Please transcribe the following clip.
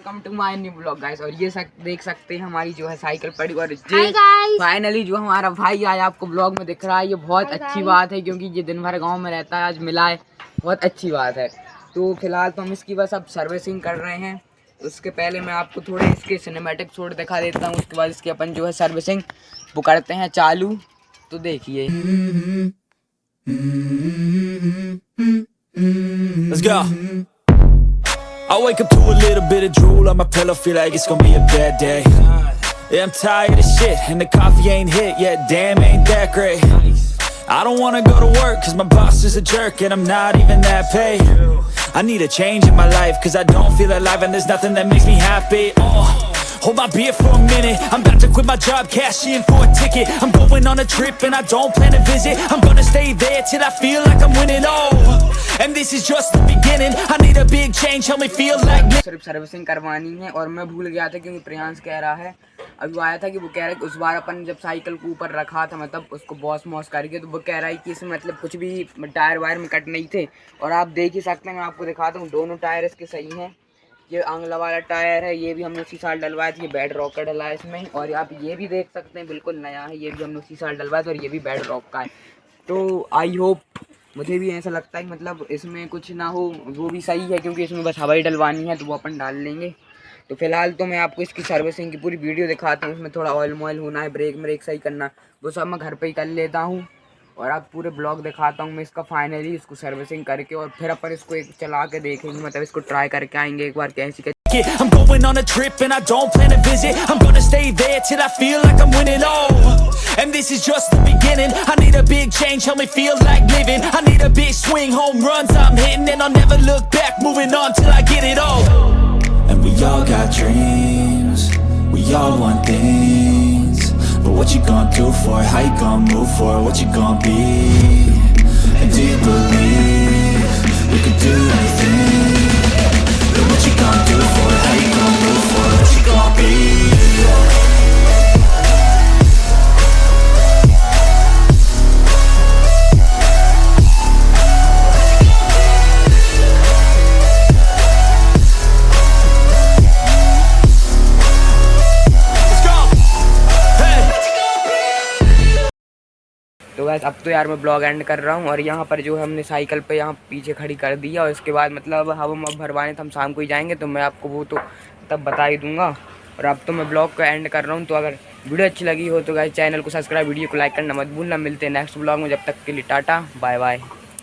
Welcome to my new blog guys. और ये देख सकते हैं हमारी जो है साइकिल पड़ी और फाइनली जो हमारा भाई आया आपको ब्लॉग में दिख रहा है। ये बहुत अच्छी बात है क्योंकि ये दिन भर गांव में रहता है, आज मिला है, बहुत अच्छी बात है। तो फिलहाल तो हम इसकी बस अब सर्विसिंग कर रहे हैं। उसके पहले मैं आपको थोड़े इसके सिनेमैटिक शॉट दिखा देता हूँ, उसके बाद इसकी अपन जो है सर्विसिंग वो करते हैं चालू। तो देखिए Let's go. I wake up to a little bit of drool on my pillow, feel like it's gonna be a bad day. Yeah, I'm tired of shit, and the coffee ain't hit yet, damn, ain't that great. I don't wanna go to work, cause my boss is a jerk, and I'm not even that paid. I need a change in my life, cause I don't feel alive, and there's nothing that makes me happy. Hold my beer for a minute, I'm about to quit my job, cash in for a ticket. I'm going on a trip and I don't plan to visit. I'm gonna stay there till I feel like I'm winning, oh. And this is just the beginning, I need a big change, help me feel like सिर्फ servicing करवानी है। और मैं भूल गया था क्योंकि प्रियांश कह रहा है, अभी वो आया था कि वो कह रहा है कि उस बार अपन जब साइकिल को ऊपर रखा था, मतलब उसको बॉस मॉस करके, तो वो कह रहा है कि इसमें मतलब कुछ भी टायर वायर में कट नहीं थे। और आप देख ही सकते हैं, मैं आपको दिखाता हूँ, दोनों टायर इसके सही हैं। ये आंगला वाला टायर है, ये भी हमने उसी साल डलवाया था, ये बेड रॉक का डला है इसमें। और आप ये भी देख सकते हैं बिल्कुल नया है, ये भी हमने उसी साल डलवाया था और ये भी बेड रॉक का है। तो आई होप, मुझे भी ऐसा लगता है कि मतलब इसमें कुछ ना हो, वो भी सही है क्योंकि इसमें बस हवाई डलवानी है तो वो अपन डाल लेंगे। तो फिलहाल तो मैं आपको इसकी सर्विसिंग की पूरी वीडियो दिखाता हूँ। इसमें थोड़ा ऑयल मॉयल होना है, ब्रेक सही करना, वो सब मैं घर पे ही कर लेता हूँ। और आप पूरे ब्लॉग दिखाता हूँ मैं इसका फाइनली इसको सर्विसिंग करके, और फिर अपन इसको एक चला के देखेंगे, मतलब इसको ट्राई करके आएंगे एक बार कैसी। I'm going on a trip and I don't plan to visit. I'm gonna stay there till I feel like I'm winning, oh. And this is just the beginning, I need a big change, help me feel like living. I need a big swing, home runs I'm hitting, and I'll never look back, moving on till I get it all. And we all got dreams, we all want things, but what you gonna do for it? How you gonna move for it? What you gonna be? And do you believe you could do anything? But what you gonna do for it? How you gonna move for it? What you gonna be? तो वैसे अब तो यार मैं blog and कर रहा हूँ। और यहाँ पर जो है हमने साइकिल पे यहाँ पीछे खड़ी कर दिया, और इसके बाद मतलब हम अब भरवाने तो हम शाम को ही जाएंगे, तो मैं आपको वो तो तब बता ही दूँगा। और अब तो मैं ब्लॉग को एंड कर रहा हूँ। तो अगर वीडियो अच्छी लगी हो तो गाइस चैनल को सब्सक्राइब, वीडियो को लाइक करना मत भूलना। मिलते हैं नेक्स्ट ब्लॉग में, जब तक के लिए टाटा बाय बाय।